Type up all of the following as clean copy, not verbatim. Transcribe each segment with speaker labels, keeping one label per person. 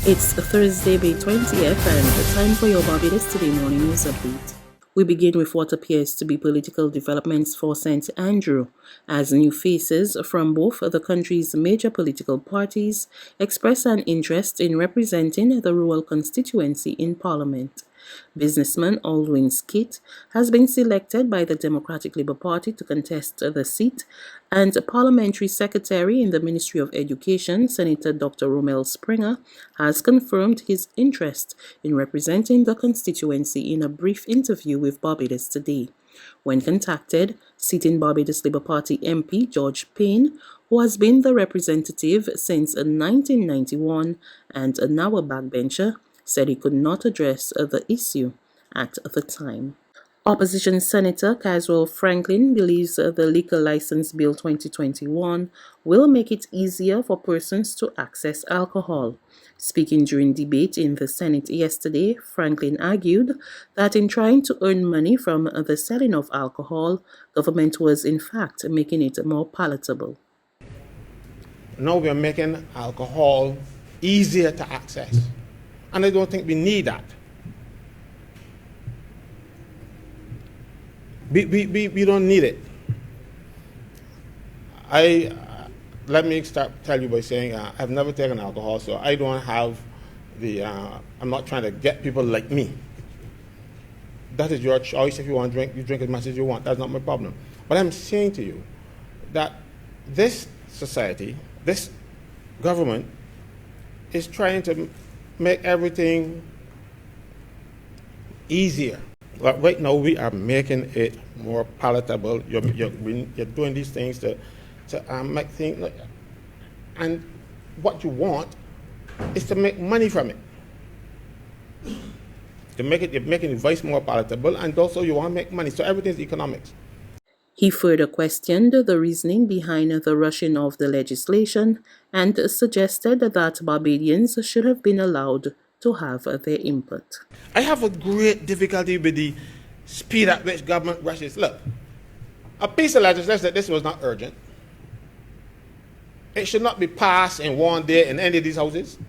Speaker 1: It's Thursday, May 20th, and the time for your Barbados Today Morning News Update. We begin with what appears to be political developments for St. Andrew, as new faces from both the country's major political parties express an interest in representing the rural constituency in Parliament. Businessman Aldwin Skate has been selected by the Democratic Labour Party to contest the seat, and Parliamentary Secretary in the Ministry of Education, Senator Dr. Romel Springer, has confirmed his interest in representing the constituency in a brief interview with Barbados Today. When contacted, sitting Barbados Labour Party MP George Payne, who has been the representative since 1991 and now a backbencher, said he could not address the issue at the time. Opposition Senator Caswell Franklin believes the Liquor License Bill 2021 will make it easier for persons to access alcohol. Speaking during debate in the Senate yesterday, Franklin argued that in trying to earn money from the selling of alcohol, government was in fact making it more palatable.
Speaker 2: Now we are making alcohol easier to access. And I don't think we need that. We don't need it. Let me tell you by saying I've never taken alcohol, so I don't have I'm not trying to get people like me. That is your choice. If you want to drink, you drink as much as you want. That's not my problem. But I'm saying to you that this society, this government, is trying to make everything easier. But right now, we are making it more palatable. You're doing these things to make things, and what you want is to make money from it. You're making advice more palatable, and also you want to make money. So everything's economics.
Speaker 1: He further questioned the reasoning behind the rushing of the legislation and suggested that Barbadians should have been allowed to have their input.
Speaker 2: I have a great difficulty with the speed at which government rushes. Look, a piece of legislation like this was not urgent. It should not be passed in one day in any of these houses.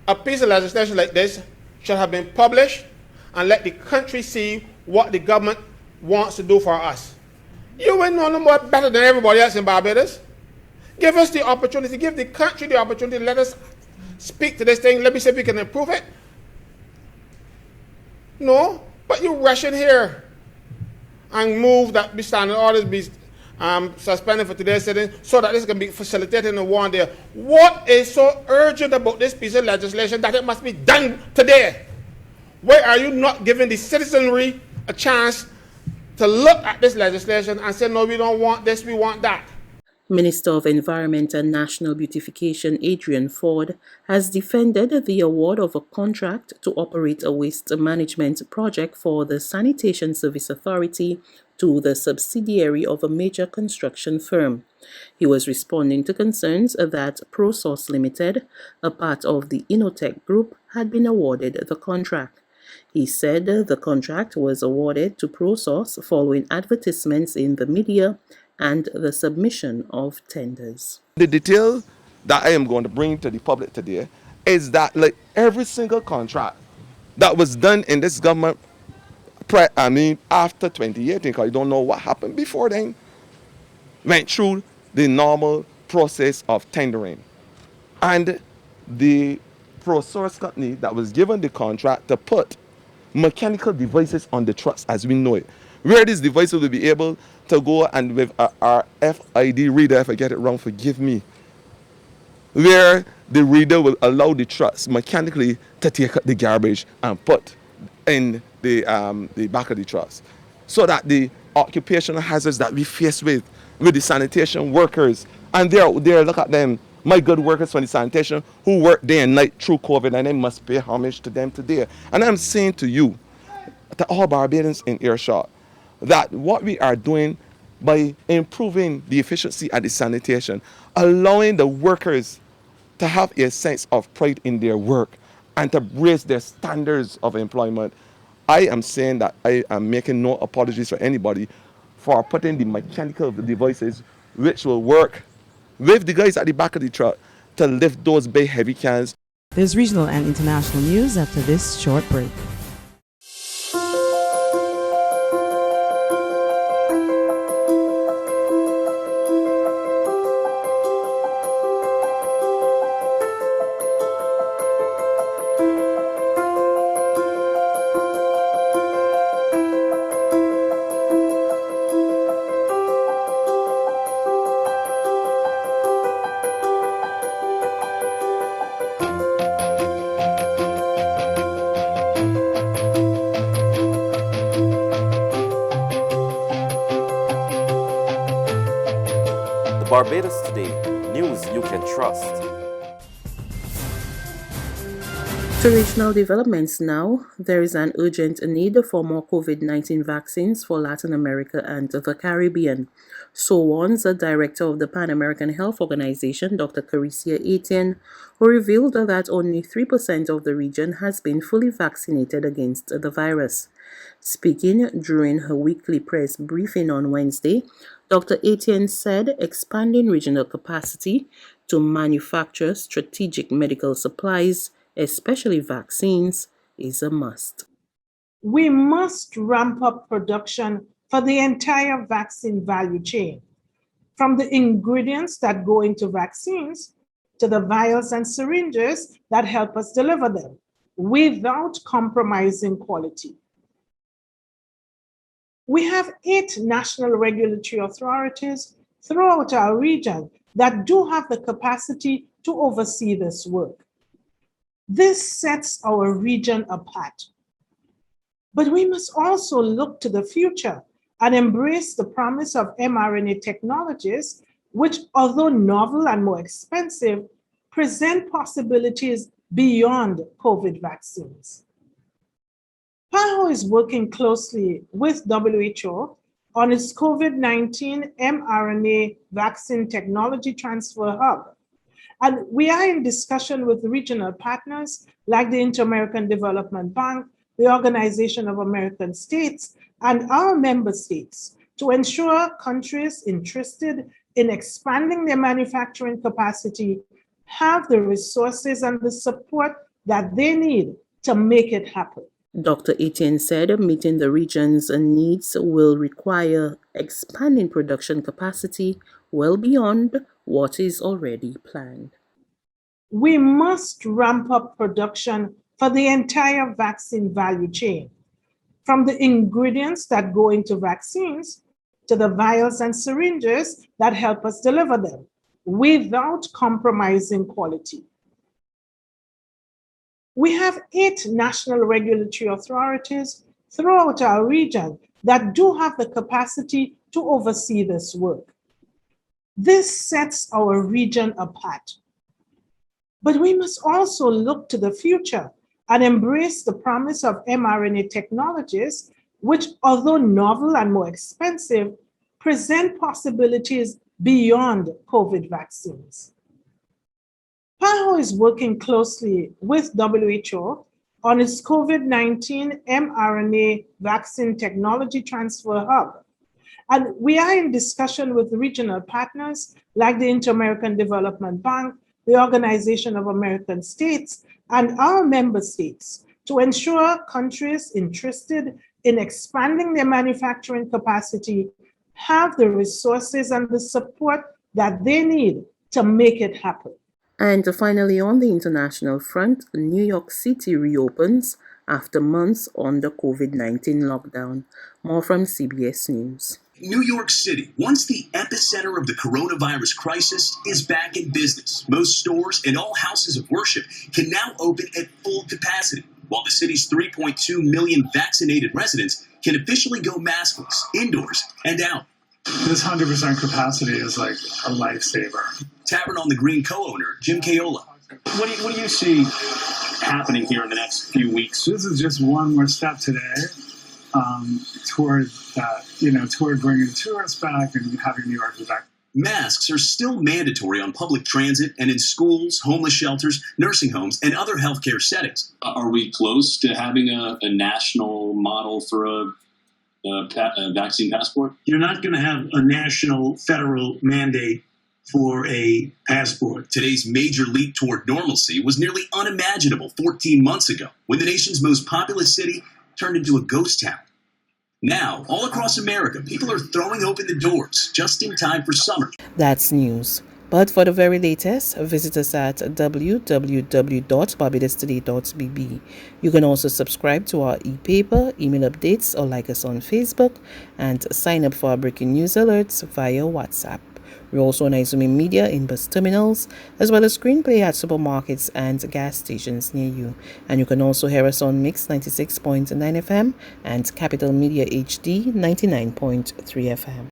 Speaker 2: A piece of legislation like this should have been published and let the country see what the government wants to do for us. You will know no more better than everybody else in Barbados. Give us the opportunity, give the country the opportunity, let us speak to this thing, let me see if we can improve it. No, but you rush in here and move that be standing orders be suspended for today's sitting so that this can be facilitated in one day. What is so urgent about this piece of legislation that it must be done today? Why are you not giving the citizenry a chance to look at this legislation and say, no, we don't want this, we want that?
Speaker 1: Minister of Environment and National Beautification Adrian Ford has defended the award of a contract to operate a waste management project for the Sanitation Service Authority to the subsidiary of a major construction firm. He was responding to concerns that ProSource Limited, a part of the Innotech Group, had been awarded the contract. He said the contract was awarded to ProSource following advertisements in the media and the submission of tenders.
Speaker 3: The detail that I am going to bring to the public today is that like every single contract that was done in this government, after 2018, because I don't know what happened before then, went through the normal process of tendering. And the ProSource company that was given the contract to put mechanical devices on the trucks as we know it, where these devices will be able to go and with our RFID reader, if I get it wrong, forgive me, where the reader will allow the trucks mechanically to take out the garbage and put in the back of the trucks, so that the occupational hazards that we face with the sanitation workers, and they're look at them, my good workers from the sanitation who work day and night through COVID, and I must pay homage to them today. And I'm saying to you, to all Barbadians in earshot, that what we are doing by improving the efficiency at the sanitation, allowing the workers to have a sense of pride in their work and to raise their standards of employment, I am saying that I am making no apologies for anybody for putting the mechanical devices which will work with the guys at the back of the truck to lift those big heavy cans.
Speaker 4: There's regional and international news after this short break.
Speaker 5: Barbados Today, news you can trust.
Speaker 1: To regional developments now, there is an urgent need for more COVID-19 vaccines for Latin America and the Caribbean. So warns the director of the Pan American Health Organization, Dr. Caricia Etienne, who revealed that only 3% of the region has been fully vaccinated against the virus. Speaking during her weekly press briefing on Wednesday, Dr. Etienne said expanding regional capacity to manufacture strategic medical supplies, especially vaccines, is a must.
Speaker 6: We must ramp up production for the entire vaccine value chain, from the ingredients that go into vaccines to the vials and syringes that help us deliver them, without compromising quality. We have 8 national regulatory authorities throughout our region that do have the capacity to oversee this work. This sets our region apart. But we must also look to the future and embrace the promise of mRNA technologies, which, although novel and more expensive, present possibilities beyond COVID vaccines. PAHO is working closely with WHO on its COVID-19 mRNA vaccine technology transfer hub. And we are in discussion with regional partners like the Inter-American Development Bank, the Organization of American States, and our member states to ensure countries interested in expanding their manufacturing capacity have the resources and the support that they need to make it happen.
Speaker 1: Dr. Etienne said meeting the region's needs will require expanding production capacity well beyond what is already planned.
Speaker 6: We must ramp up production for the entire vaccine value chain, from the ingredients that go into vaccines to the vials and syringes that help us deliver them, without compromising quality. We have 8 national regulatory authorities throughout our region that do have the capacity to oversee this work. This sets our region apart. But we must also look to the future and embrace the promise of mRNA technologies, which, although novel and more expensive, present possibilities beyond COVID vaccines. PAHO is working closely with WHO on its COVID-19 mRNA vaccine technology transfer hub. And we are in discussion with regional partners like the Inter-American Development Bank, the Organization of American States, and our member states to ensure countries interested in expanding their manufacturing capacity have the resources and the support that they need to make it happen.
Speaker 1: And finally, on the international front, New York City reopens after months under COVID-19 lockdown. More from CBS News.
Speaker 7: New York City, once the epicenter of the coronavirus crisis, is back in business. Most stores and all houses of worship can now open at full capacity, while the city's 3.2 million vaccinated residents can officially go maskless, indoors and out.
Speaker 8: This 100% capacity is like a lifesaver.
Speaker 7: Tavern on the Green co-owner, Jim Cayola.
Speaker 9: What do you see happening here in the next few weeks?
Speaker 8: This is just one more step today toward that, toward bringing tourists back and having New York back.
Speaker 7: Masks are still mandatory on public transit and in schools, homeless shelters, nursing homes, and other healthcare settings.
Speaker 9: Are we close to having a national model for a vaccine passport?
Speaker 10: You're not going to have a national federal mandate
Speaker 7: for a passport. Today's major leap toward normalcy was nearly unimaginable 14 months ago when the nation's most populous city turned into a ghost town. Now, all across America, people are throwing open the doors just in time for summer.
Speaker 1: That's news. But for the very latest, visit us at www.barbadostoday.bb. You can also subscribe to our e-paper, email updates, or like us on Facebook, and sign up for our breaking news alerts via WhatsApp. We're also on Izumi Media in bus terminals, as well as screenplay at supermarkets and gas stations near you. And you can also hear us on Mix 96.9 FM and Capital Media HD 99.3 FM.